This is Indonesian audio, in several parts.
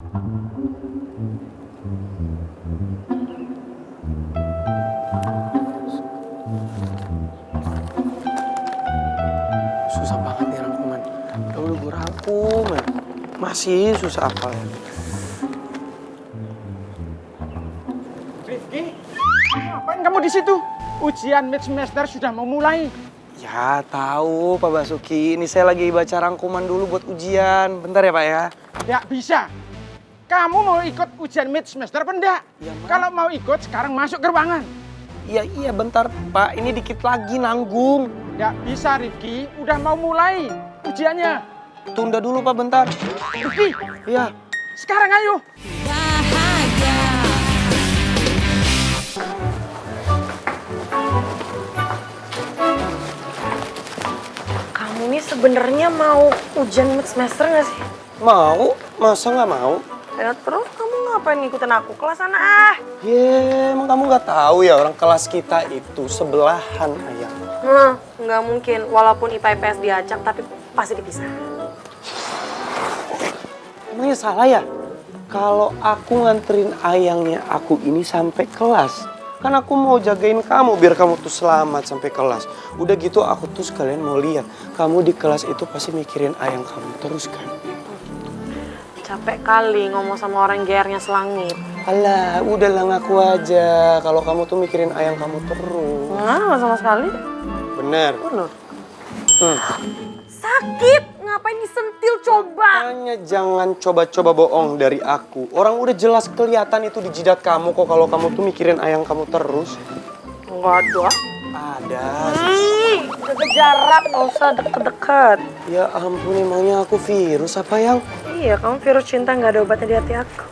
Susah banget nih rangkuman. Udah gue rangkum ya. Masih susah apa ya? Rifki, ngapain kamu di situ? Ujian mid semester sudah mau mulai. Ya tahu Pak Basuki, ini saya lagi baca rangkuman dulu buat ujian. Bentar ya Pak ya. Tidak bisa. Kamu mau ikut ujian mid semester apa enggak? Ya, Ma. Kalau mau ikut sekarang masuk ke ruangan. Iya bentar Pak, ini dikit lagi nanggung. Tidak bisa Rifki, udah mau mulai ujiannya. Tunda dulu Pak bentar. Rifki, Iya. sekarang ayo. Kamu ini sebenarnya mau ujian mid semester nggak sih? Mau? Masa nggak mau? Ya terus kamu ngapain ngikutin aku kelas sana ah? Emang kamu nggak tahu ya orang kelas kita itu sebelahan ayang. Nggak mungkin. Walaupun IPA IPS diajak tapi pasti dipisah. Emangnya salah ya? Kalau aku nganterin ayangnya aku ini sampai kelas. Kan aku mau jagain kamu biar kamu tuh selamat sampai kelas. Udah gitu aku tuh sekalian mau lihat. Kamu di kelas itu pasti mikirin ayang kamu terus kan? Capek kali ngomong sama orang GR-nya selangit. Alah, udahlah ngaku aja kalau kamu tuh mikirin ayang kamu terus. Nggak sama sekali. Bener. Bener. Sakit, ngapain disentil coba? Makanya jangan coba-coba bohong dari aku. Orang udah jelas kelihatan itu di jidat kamu kok kalau kamu tuh mikirin ayang kamu terus. Enggak ada. Ada. Jaga jarak, nggak usah deket-deket. Ya ampun, emangnya aku virus apa yang? Iya, kamu virus cinta nggak ada obatnya di hati aku.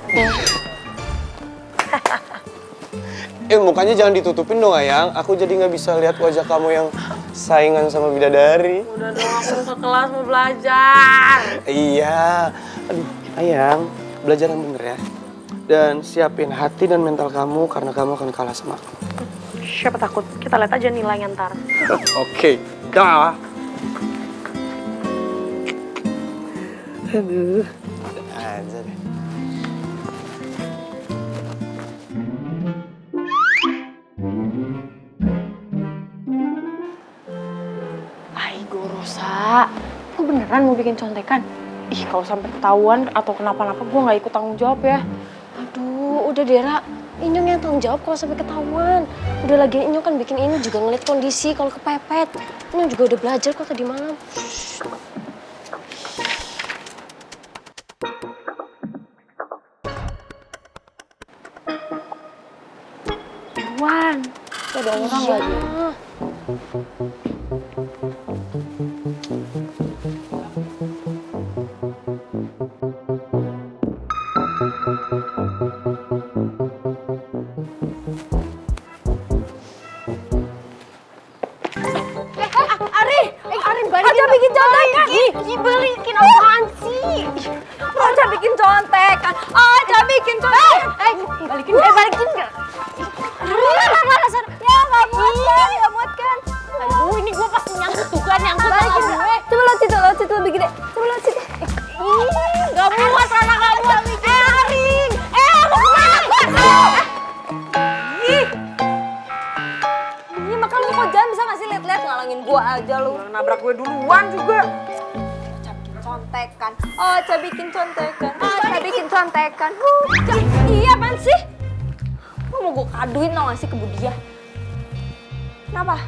Mukanya jangan ditutupin dong ayang. Aku jadi nggak bisa lihat wajah kamu yang saingan sama bidadari. Udah dong, aku mau ke kelas mau belajar. Iya. Aduh, ayang, belajar yang bener ya. Dan siapin hati dan mental kamu karena kamu akan kalah sama aku. Siapa takut? Kita lihat aja nilainya ntar. Oke, dah. Aduh, aja deh. Aigo Rosa, lu beneran mau bikin contekan? Ih, kalau sampai ketahuan atau kenapa-napa gue nggak ikut tanggung jawab ya. Aduh, udah Dera. Inyong yang tanggung jawab kalau sampai ketahuan. Udah lagi Inyong kan bikin ini juga ngeliat kondisi kalau kepepet. Inyong juga udah belajar kok tadi malam. Wan, ada orang lagi. Arin balikin. Aja bikin contekan. Balikin apaan sih? Aja bikin contekan. Aja bikin contekan. Balikin nggak? Mana sana? Ya nggak muat kan? Aduh, ini gue pas nyangkut tuh kan nyangkut sama gue. Coba lewat situ lebih gede. Coba lewat situ. Nggak muat sana nggak muat. Arin, mau kemana? Ini makanya lu kok jangan bisa nggak sih lihat-lihat ngalangin gue aja lu. Nabrak gue duluan juga. Contekan. Oh, Ca bikin contekan. Ca bikin contekan. Iya, apaan sih? Lu mau gue kaduin tau gak sih ke Budia? Kenapa?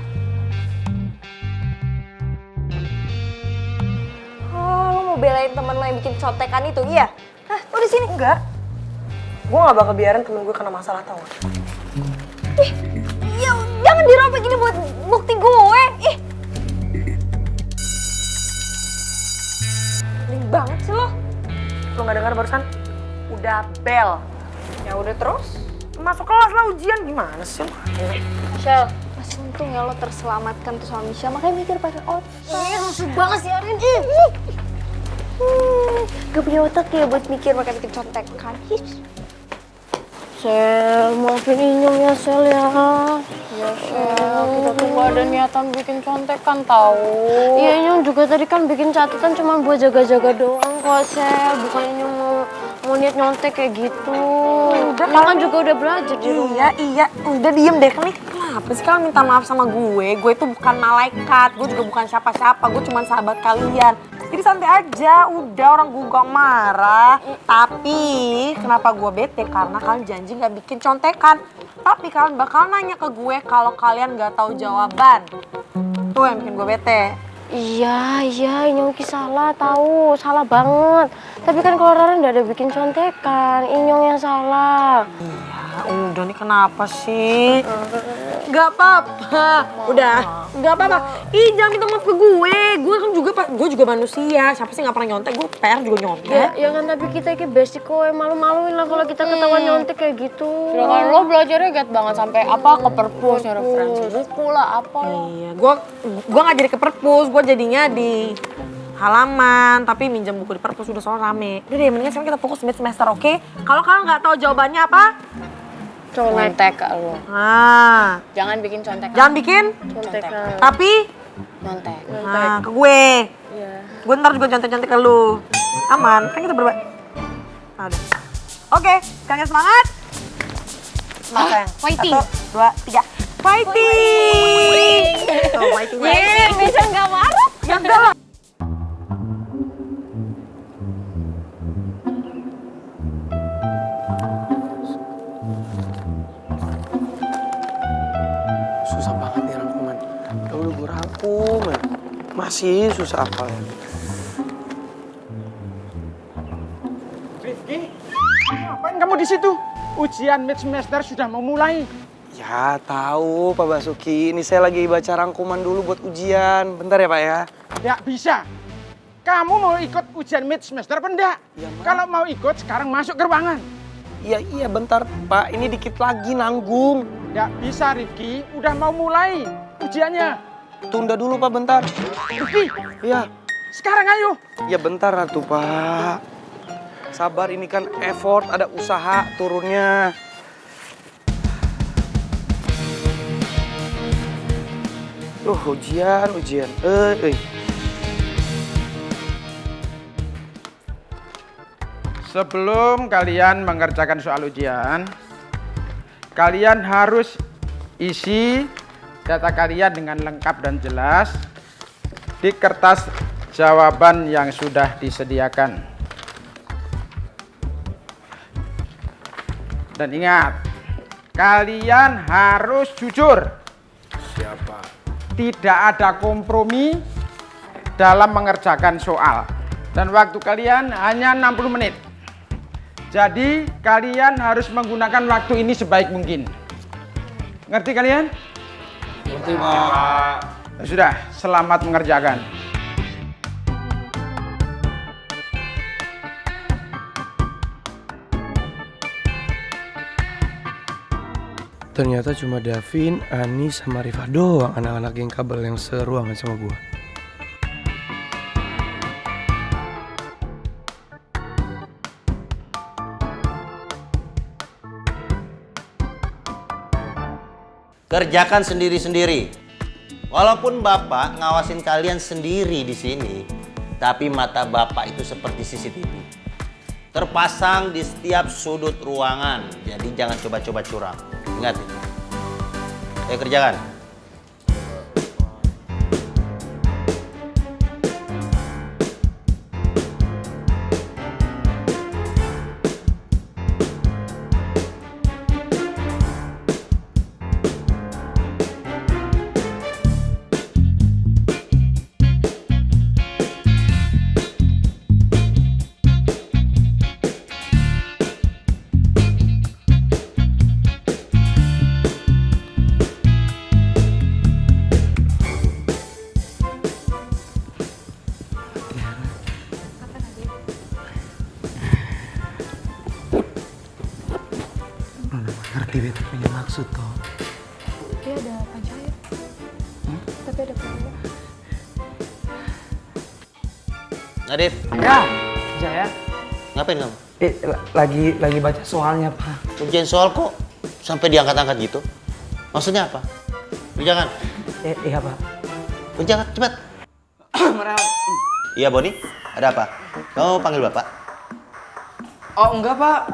Oh, lu mau belain temen lo yang bikin contekan itu, iya? Hah, lu di sini? Enggak. Gue gak bakal biarin temen gue kena masalah tau gak? Ih, ya, jangan dirobek ini buat bukti gue. Ih. Peling banget sih lo. Lo gak dengar barusan? Udah bel. Ya udah terus. Masuk kelas lah ujian gimana sih? Michelle, masih untung ya lo terselamatkan tuh sama Michelle, makanya mikir pakai otak. Iya, susah banget sih Arin. Gak punya otak ya buat mikir pakai bikin contekan. Sel, maafin Inyong ya Sel ya. Ya Sel, kita tuh gak ada niatan bikin contekan tahu. Iya Inyong juga tadi kan bikin catatan cuma buat jaga-jaga doang kok Sel. Bukan Inyong mau mau niat nyontek kayak gitu. Udah, kalian juga udah belajar di rumah. Iya, udah diem deh. Nih, kenapa sih kalian minta maaf sama gue? Gue itu bukan malaikat, gue juga bukan siapa-siapa, gue cuma sahabat kalian. Jadi santai aja, udah orang gue gak marah. Tapi kenapa gue bete? Karena kalian janji gak bikin contekan. Tapi kalian bakal nanya ke gue kalau kalian gak tahu jawaban. Tuh yang bikin gue bete. Iya, Inyong salah, tahu, salah banget. Tapi kan kalau Rara nggak ada bikin contekan, Inyong yang salah. Ya udah nih kenapa sih? Gak apa-apa, udah, gak apa-apa. Ih jangan minta maaf ke gue kan juga manusia. Siapa sih nggak pernah nyontek? Gue PR juga nyontek. Ya kan, tapi kita ini basic kok, malu-maluin lah kalau kita ketahuan nyontek kayak gitu. Sedangkan lo belajarnya giat banget sampai apa ke perpus, referensi buku lah apa. Iya, gue nggak jadi ke perpus, gue jadinya di halaman, tapi minjem buku di perpus udah soal rame. Udah deh, mendingan sekarang kita fokus mid semester, oke? Kalau kalian nggak tahu jawabannya apa? Contek lo. Nah, Jangan bikin contek. jangan bikin. Contekan. Tapi, Nyontek. nah ke gue. Iya. Gue ntar juga contek-contek ke lu. Aman, kan kita berdua. Ada. Oke, kalian semangat? Semangat sayang. Fighting. 1, 2, 3. Fighting! Tuh, fighting. Bisa nggak marah? Ya enggak lah. Susah banget nih rangkuman. Udah gue rangkum, masih susah apa ya? Rifki, ngapain kamu di situ? Ujian mid semester sudah mau mulai. Ya tahu Pak Basuki, ini saya lagi baca rangkuman dulu buat ujian. Bentar ya Pak ya. Tidak bisa. Kamu mau ikut ujian mid semester apa enggak? Ya, Ma. Kalau mau ikut sekarang masuk ke ruangan. Iya bentar Pak, ini dikit lagi nanggung. Tidak bisa Rifki, udah mau mulai ujiannya. Tunda dulu Pak bentar. Rifki, Iya. sekarang ayo. Ya bentar atuh Pak. Sabar, ini kan effort, ada usaha turunnya. Ujian. Sebelum kalian mengerjakan soal ujian, kalian harus isi data kalian dengan lengkap dan jelas di kertas jawaban yang sudah disediakan. Dan ingat, kalian harus jujur. Siapa? Tidak ada kompromi dalam mengerjakan soal. Dan waktu kalian hanya 60 menit. Jadi kalian harus menggunakan waktu ini sebaik mungkin. Ngerti kalian? Ngerti Pak. Ya sudah, selamat mengerjakan. Ternyata cuma Davin, Ani, sama Rifa doang anak-anak geng kabel yang seruangan sama gua. Kerjakan sendiri-sendiri. Walaupun Bapak ngawasin kalian sendiri di sini, tapi mata Bapak itu seperti CCTV. Terpasang di setiap sudut ruangan. Jadi jangan coba-coba curang. Ingat itu. Ayo kerjakan. Ngerti beta punya maksud toh. Tapi ada panjangnya. Tapi ada panjangnya. Nadif, Ya, Jaya. ngapain kamu? Lagi baca soalnya, Pak. Ujian soal kok sampai diangkat-angkat gitu? Maksudnya apa? Kerjakan. Iya, Pak. Kerjakan, cepat. Iya, Boni. Ada apa? Kamu panggil Bapak. Oh enggak pak.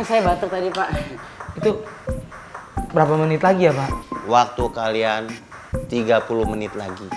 Saya batuk tadi pak. Itu berapa menit lagi ya pak? Waktu kalian 30 menit lagi.